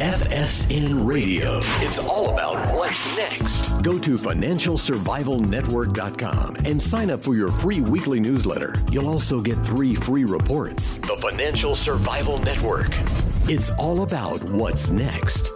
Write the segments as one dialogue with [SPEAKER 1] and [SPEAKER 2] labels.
[SPEAKER 1] FSN Radio. It's all about what's next. Go to financialsurvivalnetwork.com and sign up for your free weekly newsletter. You'll also get 3 free reports. The Financial Survival Network. It's all about what's next.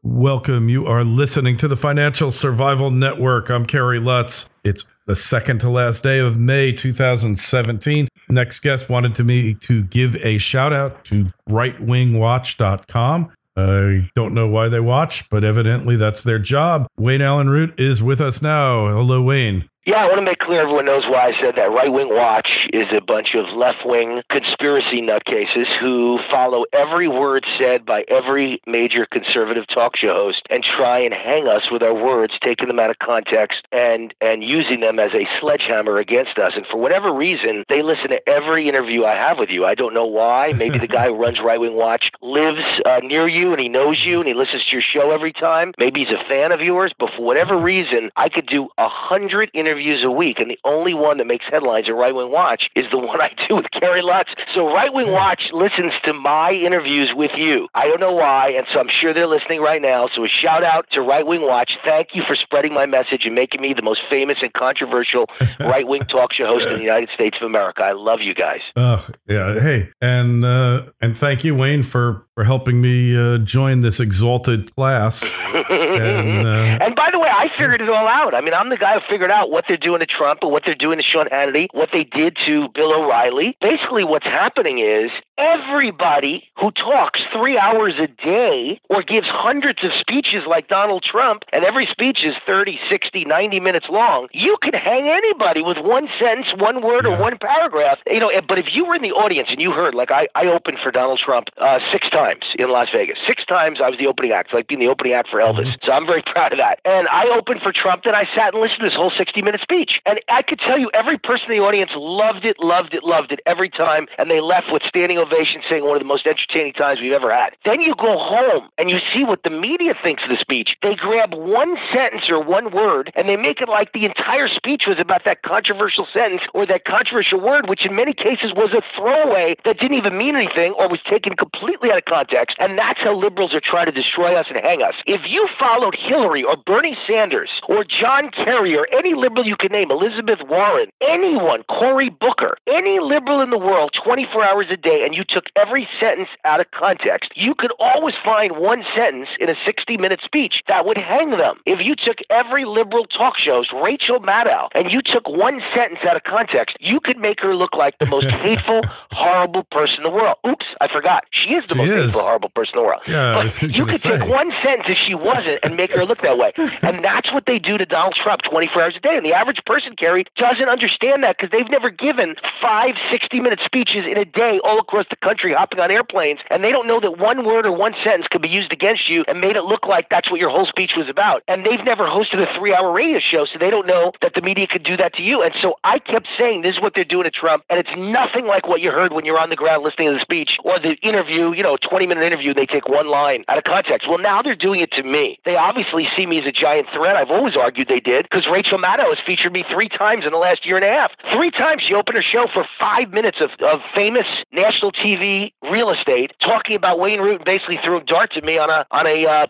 [SPEAKER 2] Welcome. You are listening to the Financial Survival Network. I'm Kerry Lutz. It's the second to last day of May 2017. Next guest wanted me to give a shout out to rightwingwatch.com. I don't know why they watch, but evidently that's their job. Wayne Allyn Root is with us now. Hello, Wayne.
[SPEAKER 3] Yeah, I want to make clear everyone knows why I said that. Right Wing Watch is a bunch of left-wing conspiracy nutcases who follow every word said by every major conservative talk show host and try and hang us with our words, taking them out of context and using them as a sledgehammer against us. And for whatever reason, they listen to every interview I have with you. I don't know why. Maybe the guy who runs Right Wing Watch lives near you and he knows you and he listens to your show every time. Maybe he's a fan of yours, but for whatever reason, I could do 100 interviews a week, and the only one that makes headlines at Right Wing Watch is the one I do with Kerry Lutz. So Right Wing Watch listens to my interviews with you. I don't know why, and so I'm sure they're listening right now. So a shout out to Right Wing Watch. Thank you for spreading my message and making me the most famous and controversial right wing talk show host in the United States of America. I love you guys.
[SPEAKER 2] Yeah. Hey, and thank you, Wayne, for helping me join this exalted class.
[SPEAKER 3] And by the way, I figured it all out. I mean, I'm the guy who figured out what they're doing to Trump and what they're doing to Sean Hannity, what they did to Bill O'Reilly. Basically, what's happening is everybody who talks 3 hours a day or gives hundreds of speeches like Donald Trump, and every speech is 30, 60, 90 minutes long, you can hang anybody with one sentence, one word, or one paragraph. You know, but if you were in the audience and you heard, like I opened for Donald Trump 6 times in Las Vegas. 6 times I was the opening act, like being the opening act for Elvis. So I'm very proud of that. And I opened for Trump, then I sat and listened to his whole 60-minute speech. And I could tell you every person in the audience loved it every time. And they left with standing ovations saying one of the most entertaining times we've ever had. Then you go home and you see what the media thinks of the speech. They grab one sentence or one word and they make it like the entire speech was about that controversial sentence or that controversial word, which in many cases was a throwaway that didn't even mean anything or was taken completely out of context. And that's how liberals are trying to destroy us and hang us. If you followed Hillary or Bernie Sanders or John Kerry or any liberal you can name, Elizabeth Warren, anyone, Cory Booker, any liberal in the world 24 hours a day, and you took every sentence out of context, you could always find one sentence in a 60-minute speech that would hang them. If you took every liberal talk show's Rachel Maddow and you took one sentence out of context, you could make her look like the most hateful, horrible person in the world. Oops, I forgot. She is the most hateful, horrible person in the world.
[SPEAKER 2] Yeah,
[SPEAKER 3] but you could take one sentence if she wasn't and make her look that way. And that's what they do to Donald Trump 24 hours a day. And the average person, Kerry, doesn't understand that because they've never given 5 60-minute speeches in a day all across the country hopping on airplanes. And they don't know that one word or one sentence could be used against you and made it look like that's what your whole speech was about. And they've never hosted a 3-hour radio show, so they don't know that the media could do that to you. And so I kept saying this is what they're doing to Trump. And it's nothing like what you heard when you're on the ground listening to the speech or the interview, 20-minute interview, and they take one line out of context. Well, now they're doing it to me. They obviously see me as a giant threat. I've always argued they did because Rachel Maddow has featured me 3 times in the last year and a half. 3 times she opened her show for 5 minutes of famous national TV real estate talking about Wayne Root and basically throwing darts at me on a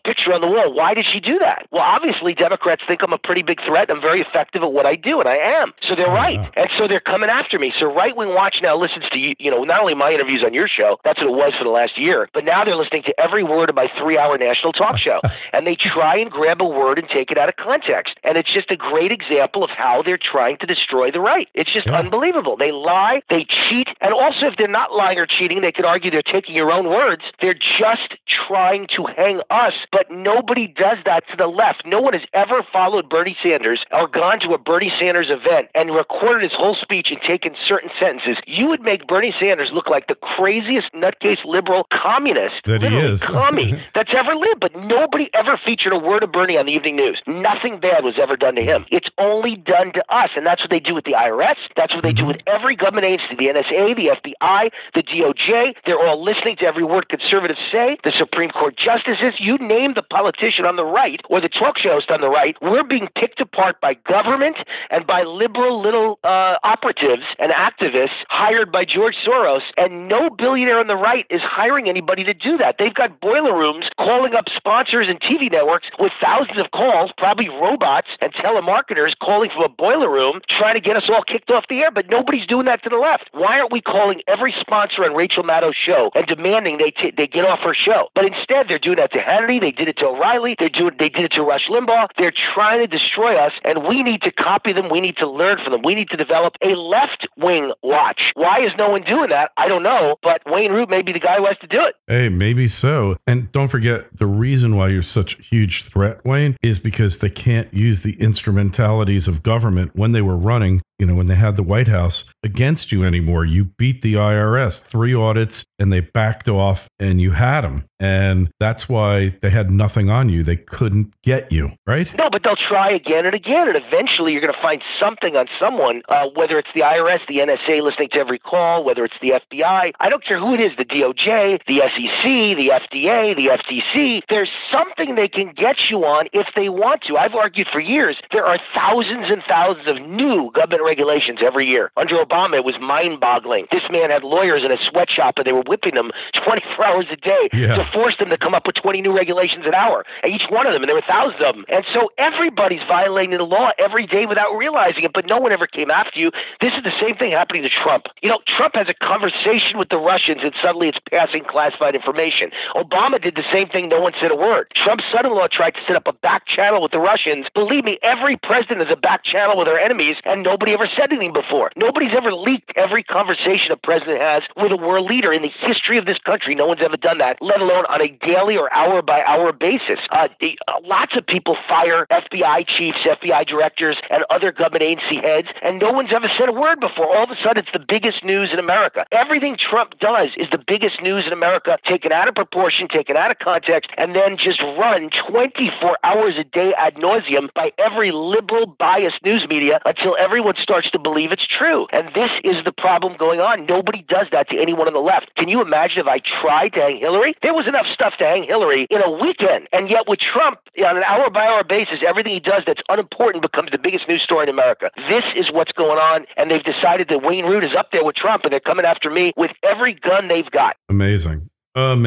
[SPEAKER 3] picture on the wall. Why did she do that? Well, obviously Democrats think I'm a pretty big threat. I'm very effective at what I do, and I am. So they're right. And so they're coming after me. So Right Wing Watch now listens to, not only my interviews on your show, that's what it was for the last year, but now they're listening to every word of my 3-hour national talk show. And they try and grab a word and take it out of context. And it's just a great example of how they're trying to destroy the right. It's just unbelievable. They lie, they cheat, and also if they're not lying or cheating, they could argue they're taking your own words. They're just trying to hang us, but nobody does that to the left. No one has ever followed Bernie Sanders or gone to a Bernie Sanders event and recorded his whole speech and taken certain sentences. You would make Bernie Sanders look like the craziest nutcase liberal communist,
[SPEAKER 2] that he is,
[SPEAKER 3] commie that's ever lived, but nobody ever featured a word of Bernie on the evening news. Nothing bad was ever done to him. It's only done to us, and that's what they do with the IRS. That's what they do with every government agency, the NSA, the FBI, the DOJ. They're all listening to every word conservatives say. The Supreme Court justices, you name the politician on the right or the talk show host on the right, we're being picked apart by government and by liberal little operatives and activists hired by George Soros, and no billionaire on the right is hiring anybody to do that. They've got boiler rooms calling up sponsors and TV networks with thousands of calls, probably robots and telemarketers calling from a boiler room trying to get us all kicked off the air, but nobody's doing that to the left. Why aren't we calling every sponsor on Rachel Maddow's show and demanding they get off her show? But instead, they're doing that to Hannity. They did it to O'Reilly. They did it to Rush Limbaugh. They're trying to destroy us, and we need to copy them. We need to learn from them. We need to develop a left-wing watch. Why is no one doing that? I don't know, but Wayne Root may be the guy who has to do it.
[SPEAKER 2] Hey, maybe so. And don't forget, the reason why you're such a huge threat, Wayne, is because they can't use the instrumentalities of government when they were running, when they had the White House against you anymore. You beat the IRS, 3 audits, and they backed off, and you had them. And that's why they had nothing on you. They couldn't get you, right?
[SPEAKER 3] No, but they'll try again and again, and eventually you're going to find something on someone, whether it's the IRS, the NSA listening to every call, whether it's the FBI. I don't care who it is, the DOJ, the SEC, the FDA, the FTC. There's something they can get you on if they want to. I've argued for years there are thousands and thousands of new government regulations every year. Under Obama, it was mind-boggling. This man had lawyers in a sweatshop, and they were whipping them 24 hours a day to force them to come up with 20 new regulations an hour, each one of them, and there were thousands of them. And so everybody's violating the law every day without realizing it, but no one ever came after you. This is the same thing happening to Trump. Trump has a conversation with the Russians, and suddenly it's passing classified information. Obama did the same thing. No one said a word. Trump's son-in-law tried to set up a back channel with the Russians. Believe me, every president has a back channel with our enemies, and nobody ever said anything before. Nobody's ever leaked every conversation a president has with a world leader in the history of this country. No one's ever done that, let alone on a daily or hour-by-hour basis. Lots of people fire FBI chiefs, FBI directors, and other government agency heads, and no one's ever said a word before. All of a sudden, it's the biggest news in America. Everything Trump does is the biggest news in America, taken out of proportion, taken out of context, and then just run 24 hours a day ad nauseum by every liberal, biased news media until everyone starts to believe it's true. And this is the problem going on. Nobody does that to anyone on the left. Can you imagine if I tried to hang Hillary? There was enough stuff to hang Hillary in a weekend. And yet with Trump, on an hour-by-hour basis, everything he does that's unimportant becomes the biggest news story in America. This is what's going on, and they've decided that Wayne Root is up there with Trump, and they're coming after me with every gun they've got.
[SPEAKER 2] Amazing.
[SPEAKER 3] And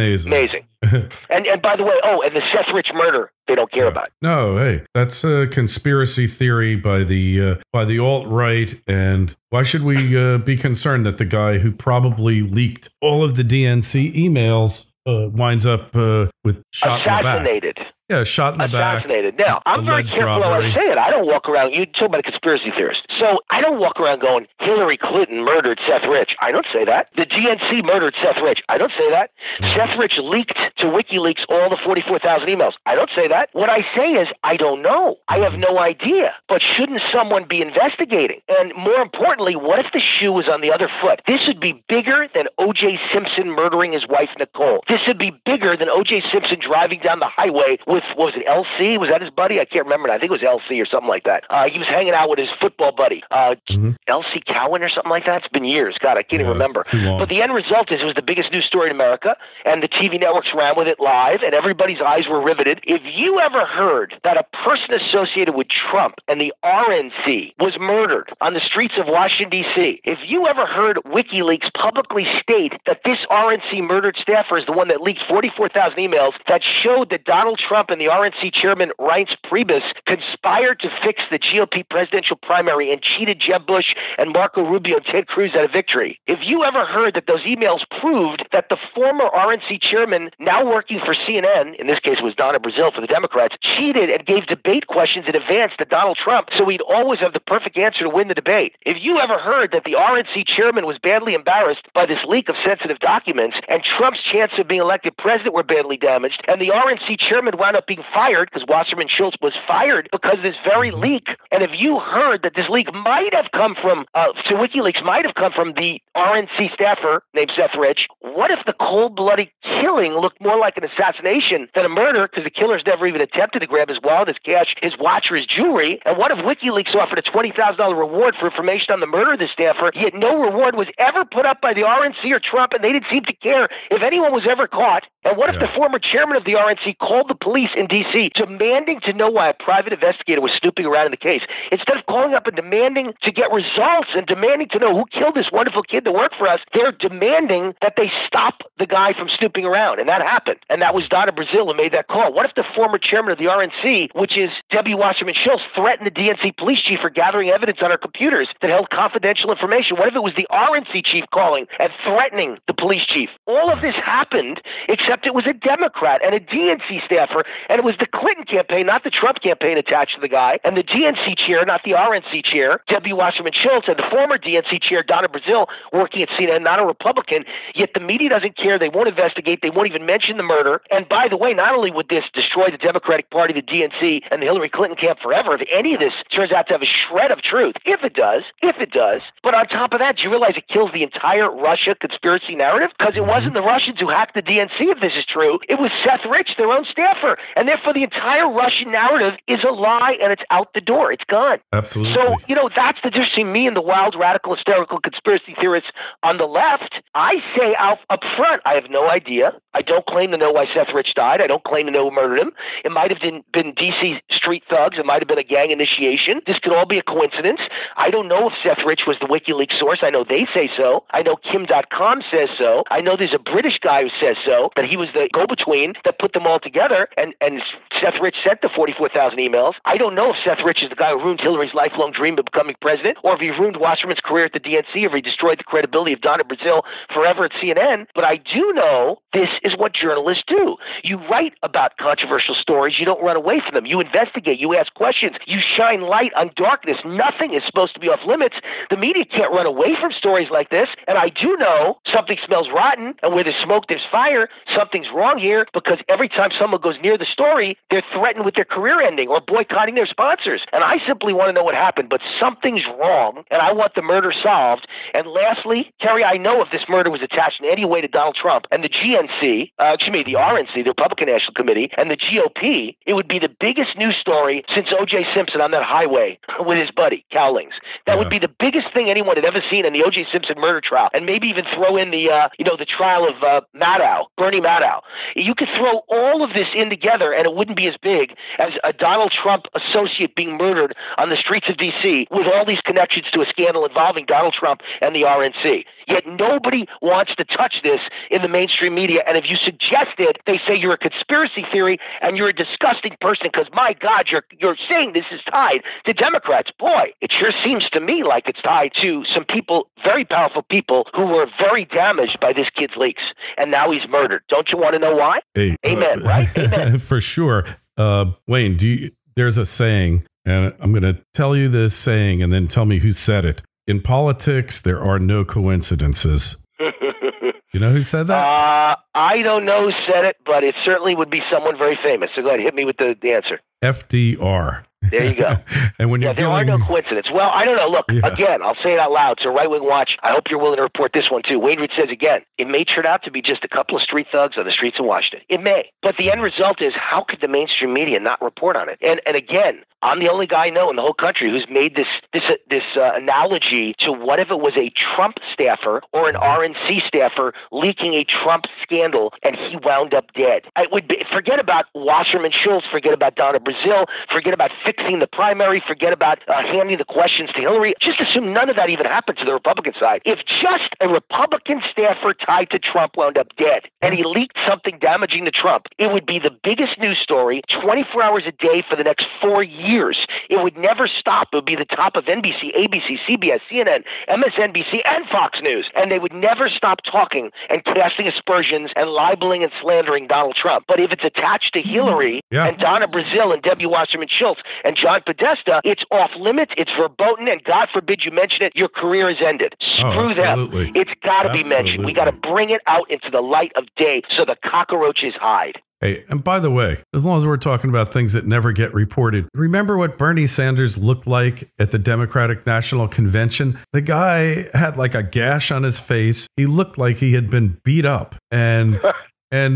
[SPEAKER 3] by the way, and the Seth Rich murder, they don't care about.
[SPEAKER 2] No, hey, that's a conspiracy theory by the alt-right, and why should we be concerned that the guy who probably leaked all of the DNC emails winds up with shot
[SPEAKER 3] assassinated?
[SPEAKER 2] In the back? Yeah, shot in the back.
[SPEAKER 3] Assassinated. Now, I'm very careful how I say it. I don't walk around, you talk about a conspiracy theorist. So I don't walk around going, Hillary Clinton murdered Seth Rich. I don't say that. The DNC murdered Seth Rich. I don't say that. Seth Rich leaked to WikiLeaks all the 44,000 emails. I don't say that. What I say is, I don't know. I have no idea. But shouldn't someone be investigating? And more importantly, what if the shoe was on the other foot? This would be bigger than O.J. Simpson murdering his wife, Nicole. This would be bigger than O.J. Simpson driving down the highway with, what was it, LC? Was that his buddy? I can't remember. I think it was LC or something like that. He was hanging out with his football buddy, LC Cowan or something like that. It's been years. God, I can't even remember. But the end result is it was the biggest news story in America, and the TV networks ran with it live, and everybody's eyes were riveted. If you ever heard that a person associated with Trump and the RNC was murdered on the streets of Washington, D.C., if you ever heard WikiLeaks publicly state that this RNC murdered staffer is the one that leaked 44,000 emails that showed that Donald Trump and the RNC chairman Reince Priebus conspired to fix the GOP presidential primary and cheated Jeb Bush and Marco Rubio and Ted Cruz out of victory. If you ever heard that those emails proved that the former RNC chairman, now working for CNN, in this case was Donna Brazile for the Democrats, cheated and gave debate questions in advance to Donald Trump so he'd always have the perfect answer to win the debate. If you ever heard that the RNC chairman was badly embarrassed by this leak of sensitive documents and Trump's chances of being elected president were badly damaged, and the RNC chairman wound up being fired because Wasserman Schultz was fired because of this very leak. And if you heard that this leak might have come from, to WikiLeaks might have come from the RNC staffer named Seth Rich, what if the cold-blooded killing looked more like an assassination than a murder because the killer's never even attempted to grab his wallet, his cash, his watch, or his jewelry? And what if WikiLeaks offered a $20,000 reward for information on the murder of the staffer, yet no reward was ever put up by the RNC or Trump, and they didn't seem to care if anyone was ever caught. And what if the former chairman of the RNC called the police in D.C. demanding to know why a private investigator was snooping around in the case? Instead of calling up and demanding to get results and demanding to know who killed this wonderful kid that worked for us, they're demanding that they stop the guy from snooping around. And that happened. And that was Donna Brazile who made that call. What if the former chairman of the RNC, which is Debbie Wasserman Schultz, threatened the DNC police chief for gathering evidence on our computers that held confidential information? What if it was the RNC chief calling and threatening the police chief? All of this happened, except it was a Democrat and a DNC staffer, and it was the Clinton campaign, not the Trump campaign, attached to the guy, and the DNC chair, not the RNC chair, Debbie Wasserman Schultz, and the former DNC chair, Donna Brazile, working at CNN, not a Republican. Yet the media doesn't care. They won't investigate. They won't even mention the murder. And by the way, not only would this destroy the Democratic Party, the DNC, and the Hillary Clinton camp forever, if any of this turns out to have a shred of truth, if it does, but on top of that, do you realize it kills the entire Russia conspiracy narrative? Because it wasn't the Russians who hacked the DNC, if this is true. It was Seth Rich, their own staffer. And therefore, the entire Russian narrative is a lie, and it's out the door. It's gone.
[SPEAKER 2] Absolutely.
[SPEAKER 3] So, that's the difference between me and the wild, radical, hysterical conspiracy theorists on the left. I say up front, I have no idea. I don't claim to know why Seth Rich died. I don't claim to know who murdered him. It might have been D.C. street thugs. It might have been a gang initiation. This could all be a coincidence. I don't know if Seth Rich was the WikiLeaks source. I know they say so. I know Kim.com says so. I know there's a British guy who says so, that he was the go-between that put them all together, and Seth Rich sent the 44,000 emails. I don't know if Seth Rich is the guy who ruined Hillary's lifelong dream of becoming president, or if he ruined Wasserman's career at the DNC, or if he destroyed the credibility of Donna Brazile forever at CNN. But I do know this is what journalists do. You write about controversial stories. You don't run away from them. You investigate. You ask questions. You shine light on darkness. Nothing is supposed to be off limits. The media can't run away from stories like this. And I do know something smells rotten, and where there's smoke, there's fire. Something's wrong here, because every time someone goes near the story, they're threatened with their career ending or boycotting their sponsors. And I simply want to know what happened, but something's wrong, and I want the murder solved. And lastly, Kerry, I know if this murder was attached in any way to Donald Trump and the the RNC, the Republican National Committee, and the GOP, it would be the biggest news story since O.J. Simpson on that highway with his buddy, Cowlings. That would be the biggest thing anyone had ever seen in the O.J. Simpson murder trial, and maybe even throw in the trial of Bernie Madoff. You could throw all of this in together, and it wouldn't be as big as a Donald Trump associate being murdered on the streets of D.C. with all these connections to a scandal involving Donald Trump and the RNC. Yet nobody wants to touch this in the mainstream media, and if you suggest it, they say you're a conspiracy theory and you're a disgusting person because, my God, you're saying this is tied to Democrats. Boy, it sure seems to me like it's tied to some people, very powerful people, who were very damaged by this kid's leaks, and now he's murdered. Don't you want to know why?
[SPEAKER 2] Hey,
[SPEAKER 3] Amen, right? Amen.
[SPEAKER 2] For sure. Wayne, there's a saying, and I'm going to tell you this saying and then tell me who said it. In politics, there are no coincidences. You know who said that?
[SPEAKER 3] I don't know who said it, but it certainly would be someone very famous. So go ahead, hit me with the answer.
[SPEAKER 2] FDR.
[SPEAKER 3] There you go.
[SPEAKER 2] And when
[SPEAKER 3] there are no coincidences. Well, I don't know. Look, again, I'll say it out loud. So Right Wing Watch, I hope you're willing to report this one too. Wayne Root says again, it may turn out to be just a couple of street thugs on the streets of Washington. It may. But the end result is, how could the mainstream media not report on it? And again, I'm the only guy I know in the whole country who's made this analogy to what if it was a Trump staffer or an RNC staffer leaking a Trump scandal and he wound up dead. Forget about Wasserman Schultz, forget about Donna Brazile, forget about fixing the primary, forget about handing the questions to Hillary. Just assume none of that even happened to the Republican side. If just a Republican staffer tied to Trump wound up dead and he leaked something damaging to Trump, it would be the biggest news story 24 hours a day for the next 4 years. It would never stop. It would be the top of NBC, ABC, CBS, CNN, MSNBC, and Fox News. And they would never stop talking and casting aspersions and libeling and slandering Donald Trump. But if it's attached to Hillary and Donna Brazile and Debbie Wasserman Schultz and John Podesta, it's off limits, it's verboten, and God forbid you mention it, your career is ended. Screw them. It's got to be mentioned. We got to bring it out into the light of day so the cockroaches hide.
[SPEAKER 2] Hey, and by the way, as long as we're talking about things that never get reported, remember what Bernie Sanders looked like at the Democratic National Convention? The guy had like a gash on his face. He looked like he had been beat up. And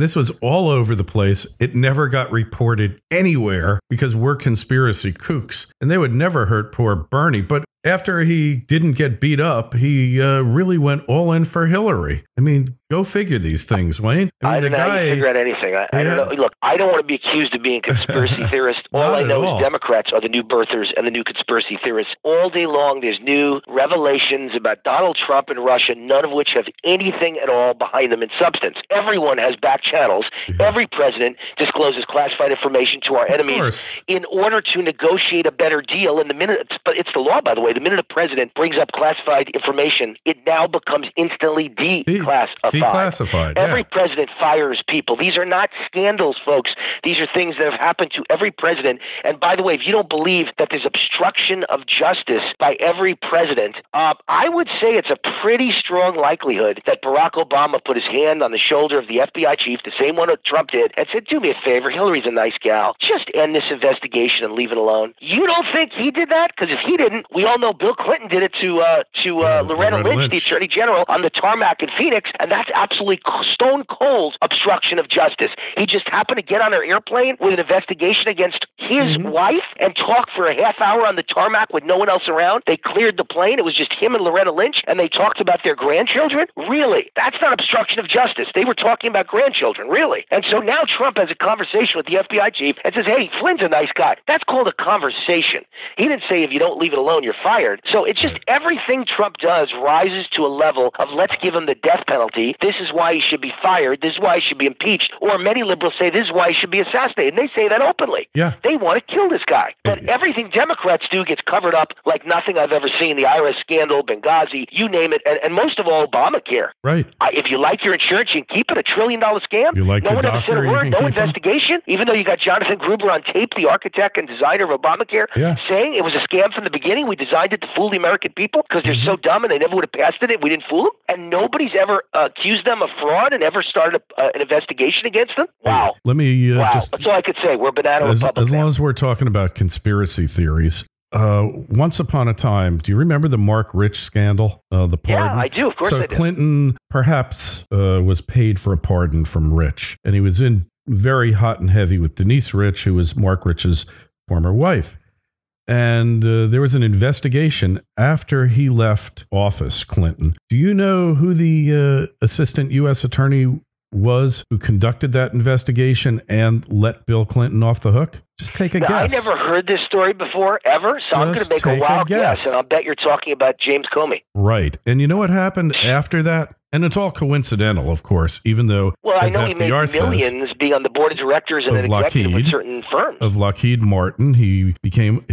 [SPEAKER 2] this was all over the place. It never got reported anywhere because we're conspiracy kooks. And they would never hurt poor Bernie. But after he didn't get beat up, he really went all in for Hillary. I mean, go figure these things, Wayne.
[SPEAKER 3] I don't know how you figure out anything. I don't know. Look, I don't want to be accused of being a conspiracy theorist. All I know is Democrats are the new birthers and the new conspiracy theorists. All day long, there's new revelations about Donald Trump and Russia, none of which have anything at all behind them in substance. Everyone has back channels. Every president discloses classified information to our enemies in order to negotiate a better deal. And but it's the law, by the way. The minute a president brings up classified information, it now becomes instantly declassified. Every president fires people. These are not scandals, folks. These are things that have happened to every president. And by the way, if you don't believe that there's obstruction of justice by every president, I would say it's a pretty strong likelihood that Barack Obama put his hand on the shoulder of the FBI chief, the same one that Trump did, and said, do me a favor, Hillary's a nice gal. Just end this investigation and leave it alone. You don't think he did that? Because if he didn't, we all know Bill Clinton did it to Loretta Lynch, the Attorney General, on the tarmac in Phoenix, and that's absolutely stone cold obstruction of justice. He just happened to get on an airplane with an investigation against his wife and talk for a half hour on the tarmac with no one else around. They cleared the plane. It was just him and Loretta Lynch, and they talked about their grandchildren? Really? That's not obstruction of justice. They were talking about grandchildren, really. And so now Trump has a conversation with the FBI chief and says, hey, Flynn's a nice guy. That's called a conversation. He didn't say if you don't leave it alone, you're fired. So it's just everything Trump does rises to a level of let's give him the death penalty. This is why he should be fired. This is why he should be impeached. Or many liberals say this is why he should be assassinated. And they say that openly.
[SPEAKER 2] Yeah.
[SPEAKER 3] They want to kill this guy. But everything Democrats do gets covered up like nothing I've ever seen. The IRS scandal, Benghazi, you name it. And most of all, Obamacare.
[SPEAKER 2] Right.
[SPEAKER 3] If you like your insurance, you can keep it. $1 trillion scam.
[SPEAKER 2] You like
[SPEAKER 3] no one ever said a word. No investigation. Even though you got Jonathan Gruber on tape, the architect and designer of Obamacare, saying it was a scam from the beginning. We designed it to fool the American people because they're so dumb and they never would have passed it if we didn't fool them. And nobody's ever accused them of fraud and ever started an investigation against them. Wow.
[SPEAKER 2] Let me
[SPEAKER 3] that's all I could say. We're banana republic.
[SPEAKER 2] As long as we're talking about conspiracy theories. Once upon a time, do you remember the Mark Rich scandal? The pardon?
[SPEAKER 3] Yeah, I do. Of course I do.
[SPEAKER 2] So Clinton perhaps was paid for a pardon from Rich, and he was in very hot and heavy with Denise Rich, who was Mark Rich's former wife. And there was an investigation after he left office, Clinton. Do you know who the assistant U.S. attorney was who conducted that investigation and let Bill Clinton off the hook? Just take a guess.
[SPEAKER 3] I never heard this story before, ever, so I'm going to make a wild guess, and I'll bet you're talking about James Comey.
[SPEAKER 2] Right. And you know what happened after that? And it's all coincidental, of course, even though,
[SPEAKER 3] I know he made millions being on the board of directors and an executive with certain firms.
[SPEAKER 2] Of Lockheed Martin. He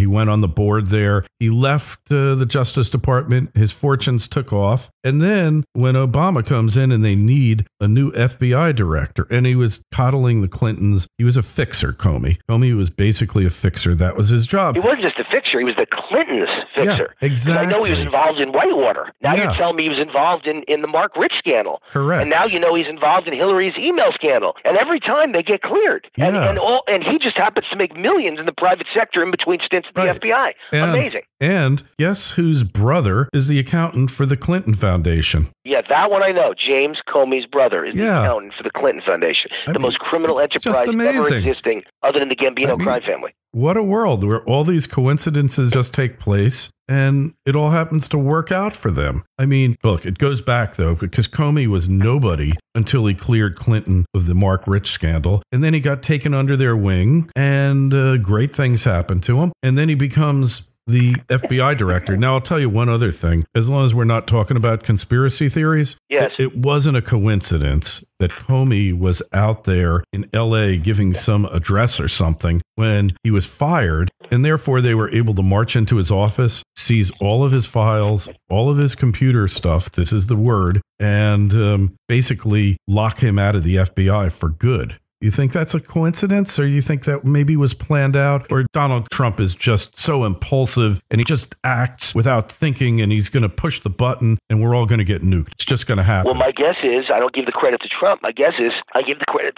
[SPEAKER 2] went on the board there. He left the Justice Department. His fortunes took off. And then when Obama comes in and they need a new FBI director, and he was coddling the Clintons, he was a fixer, Comey. Comey was basically a fixer. That was his job.
[SPEAKER 3] He wasn't just a fixer. He was the Clintons' fixer.
[SPEAKER 2] Yeah, exactly.
[SPEAKER 3] I know he was involved in Whitewater. Now you're telling me he was involved in the Mark Rich scandal.
[SPEAKER 2] Correct.
[SPEAKER 3] And now you know he's involved in Hillary's email scandal. And every time they get cleared. And he just happens to make millions in the private sector in between stints at the FBI. Amazing.
[SPEAKER 2] And guess whose brother is the accountant for the Clinton Foundation?
[SPEAKER 3] Yeah, that one I know. James Comey's brother is the accountant for the Clinton Foundation. The most criminal enterprise ever existing other than the Gambino crime family.
[SPEAKER 2] What a world where all these coincidences just take place and it all happens to work out for them. I mean, look, it goes back, though, because Comey was nobody until he cleared Clinton of the Mark Rich scandal. And then he got taken under their wing and great things happened to him. And then he becomes the FBI director. Now, I'll tell you one other thing. As long as we're not talking about conspiracy theories, it wasn't a coincidence that Comey was out there in L.A. giving some address or something when he was fired, and therefore they were able to march into his office, seize all of his files, all of his computer stuff, this is the word, and basically lock him out of the FBI for good. You think that's a coincidence, or you think that maybe was planned out, or Donald Trump is just so impulsive and he just acts without thinking and he's going to push the button and we're all going to get nuked? It's just going to happen.
[SPEAKER 3] Well, my guess is I don't give the credit to Trump. My guess is I give the credit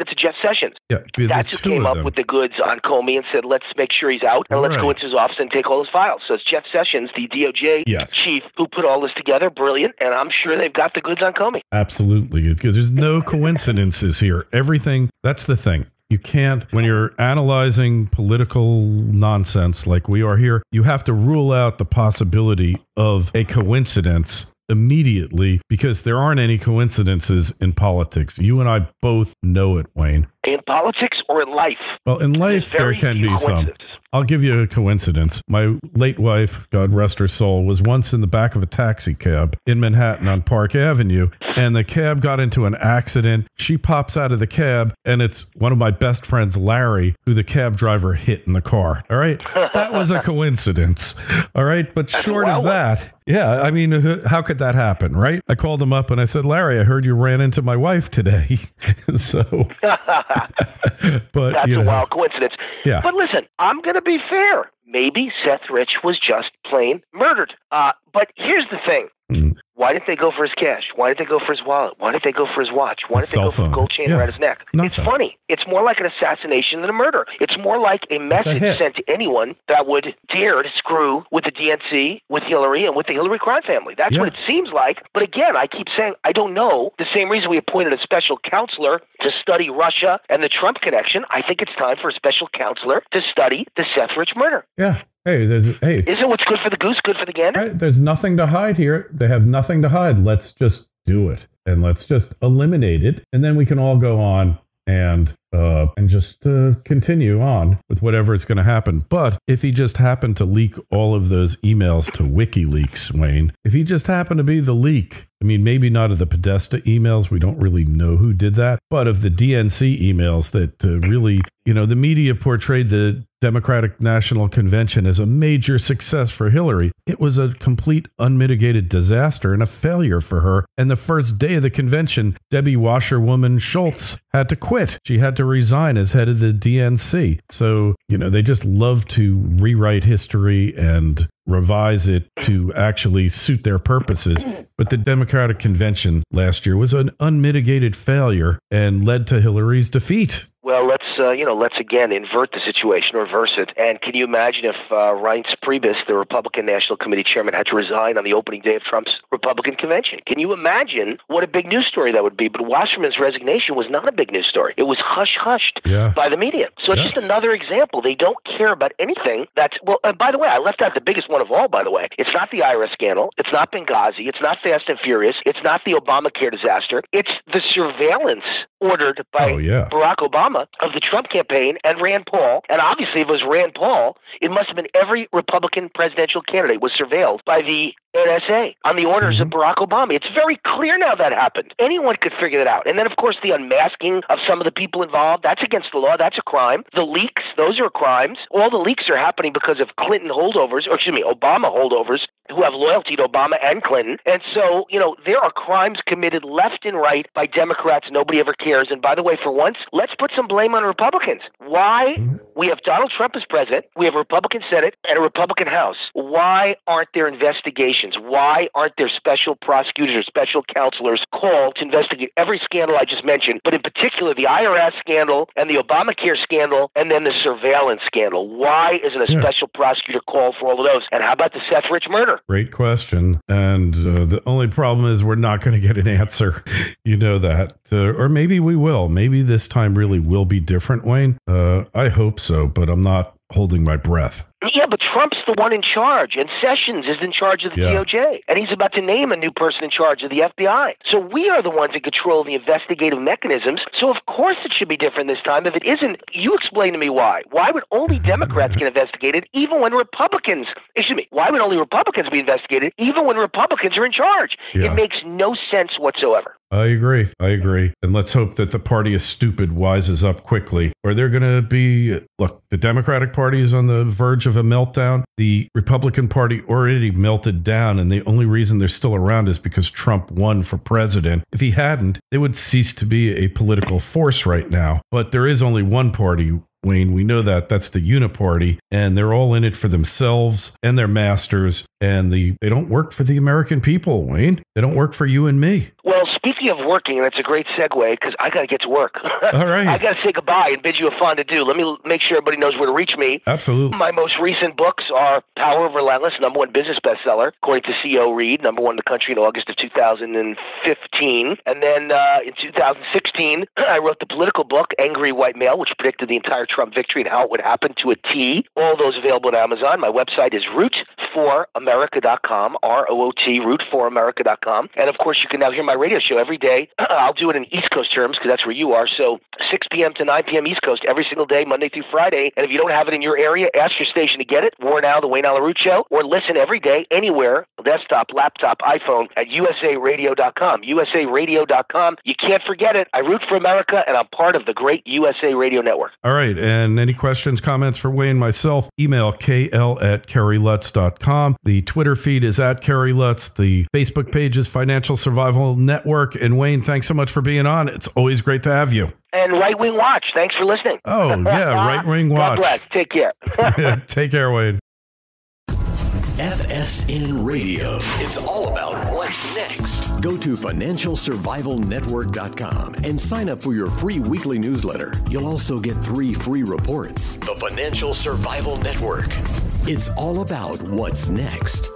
[SPEAKER 3] to Jeff Sessions.
[SPEAKER 2] Yeah,
[SPEAKER 3] that's who came up with the goods on Comey and said, let's make sure he's out and let's go into his office and take all his files. So it's Jeff Sessions, the DOJ chief, who put all this together. Brilliant. And I'm sure they've got the goods on Comey.
[SPEAKER 2] Absolutely. There's no coincidences here. Everything. That's the thing. You can't, when you're analyzing political nonsense like we are here, you have to rule out the possibility of a coincidence immediately, because there aren't any coincidences in politics. You and I both know it, Wayne.
[SPEAKER 3] In politics or in life?
[SPEAKER 2] Well, in life, there can be some. I'll give you a coincidence. My late wife, God rest her soul, was once in the back of a taxi cab in Manhattan on Park Avenue, and the cab got into an accident. She pops out of the cab, and it's one of my best friends, Larry, who the cab driver hit in the car. All right? That was a coincidence. All right? But short of that, yeah, I mean, how could that happen, right? I called him up and I said, Larry, I heard you ran into my wife today. So, but
[SPEAKER 3] that's a wild coincidence.
[SPEAKER 2] Yeah.
[SPEAKER 3] But listen, I'm going to be fair. Maybe Seth Rich was just plain murdered. But here's the thing. Why didn't they go for his cash? Why didn't they go for his wallet? Why didn't they go for his watch? Why didn't they go for the gold chain around his neck? It's funny. It's more like an assassination than a murder. It's more like a message sent to anyone that would dare to screw with the DNC, with Hillary, and with the Hillary crime family. That's what it seems like. But again, I keep saying, I don't know. The same reason we appointed a special counselor to study Russia and the Trump connection, I think it's time for a special counselor to study the Seth Rich murder.
[SPEAKER 2] Yeah. Hey,
[SPEAKER 3] isn't what's good for the goose good for the gander?
[SPEAKER 2] Right, there's nothing to hide here. They have nothing to hide. Let's just do it, and let's just eliminate it, and then we can all go on and just continue on with whatever is going to happen. But if he just happened to leak all of those emails to WikiLeaks, Wayne, if he just happened to be the leak, I mean, maybe not of the Podesta emails. We don't really know who did that, but of the DNC emails that really, the media portrayed the Democratic National Convention as a major success for Hillary. It was a complete unmitigated disaster and a failure for her. And the first day of the convention, Debbie Washerwoman Schultz had to quit. She had to resign as head of the DNC. So, they just love to rewrite history and revise it to actually suit their purposes. But the Democratic Convention last year was an unmitigated failure and led to Hillary's defeat.
[SPEAKER 3] Well, let's again invert the situation, reverse it. And can you imagine if Reince Priebus, the Republican National Committee chairman, had to resign on the opening day of Trump's Republican convention? Can you imagine what a big news story that would be? But Wasserman's resignation was not a big news story. It was hushed by the media. So it's just another example. They don't care about anything that's, and by the way, I left out the biggest one of all, by the way. It's not the IRS scandal. It's not Benghazi. It's not Fast and Furious. It's not the Obamacare disaster. It's the surveillance ordered by Barack Obama of the Trump campaign and Rand Paul. And obviously, if it was Rand Paul, it must have been every Republican presidential candidate was surveilled by the NSA on the orders of Barack Obama. It's very clear now that happened. Anyone could figure that out. And then, of course, the unmasking of some of the people involved, that's against the law. That's a crime. The leaks, those are crimes. All the leaks are happening because of Clinton holdovers, Obama holdovers who have loyalty to Obama and Clinton. And so, there are crimes committed left and right by Democrats. Nobody ever cares. And by the way, for once, let's put some blame on Republicans. Why? We have Donald Trump as president. We have a Republican Senate and a Republican House. Why aren't there investigations? Why aren't there special prosecutors or special counselors called to investigate every scandal I just mentioned, but in particular the IRS scandal and the Obamacare scandal and then the surveillance scandal? Why isn't a special prosecutor called for all of those? And how about the Seth Rich murder?
[SPEAKER 2] Great question. And the only problem is we're not going to get an answer. You know that. Or maybe we will. Maybe this time really will be different, Wayne. I hope so, but I'm not holding my breath.
[SPEAKER 3] Yeah, but Trump's the one in charge, and Sessions is in charge of the DOJ, and he's about to name a new person in charge of the FBI. So we are the ones in control of the investigative mechanisms, so of course it should be different this time. If it isn't, you explain to me why. Why would only Democrats get investigated even when Republicans, why would only Republicans be investigated even when Republicans are in charge? It makes no sense whatsoever.
[SPEAKER 2] I agree. And let's hope that the party is stupid wises up quickly, or they're going to be, look, the Democratic Party is on the verge of a meltdown. The Republican Party already melted down, and the only reason they're still around is because Trump won for president. If he hadn't, they would cease to be a political force right now. But there is only one party, Wayne. We know that. That's the Uniparty, and they're all in it for themselves and their masters, and they don't work for the American people, Wayne. They don't work for you and me.
[SPEAKER 3] Well, speaking of working, and it's a great segue because I got to get to work.
[SPEAKER 2] All right.
[SPEAKER 3] I got to say goodbye and bid you a fond adieu. Let me make sure everybody knows where to reach me.
[SPEAKER 2] Absolutely.
[SPEAKER 3] My most recent books are Power of Relentless, #1 business bestseller, according to CEO Reed, #1 in the country in August of 2015. And then in 2016, I wrote the political book, Angry White Male, which predicted the entire Trump victory and how it would happen to a T. All those available on Amazon. My website is root4america.com, ROOT, root4america.com. And of course, you can now hear my radio show every day. I'll do it in East Coast terms because that's where you are. So 6 p.m. to 9 p.m. East Coast every single day, Monday through Friday. And if you don't have it in your area, ask your station to get it. War Now, the Wayne Allyn Root Show, or listen every day, anywhere, desktop, laptop, iPhone, at usaradio.com. usaradio.com. You can't forget it. I root for America, and I'm part of the great USA Radio Network.
[SPEAKER 2] All right. And any questions, comments for Wayne, myself, email kl@kerrylutz.com. The Twitter feed is @KerryLutz. The Facebook page is Financial Survival Network. And Wayne, thanks so much for being on. It's always great to have you.
[SPEAKER 3] And Right Wing Watch. Thanks for listening.
[SPEAKER 2] Oh, yeah. Right Wing Watch.
[SPEAKER 3] God bless. Take care.
[SPEAKER 2] Take care, Wayne.
[SPEAKER 1] FSN Radio. It's all about what's next. Go to financialsurvivalnetwork.com and sign up for your free weekly newsletter. You'll also get 3 free reports. The Financial Survival Network. It's all about what's next.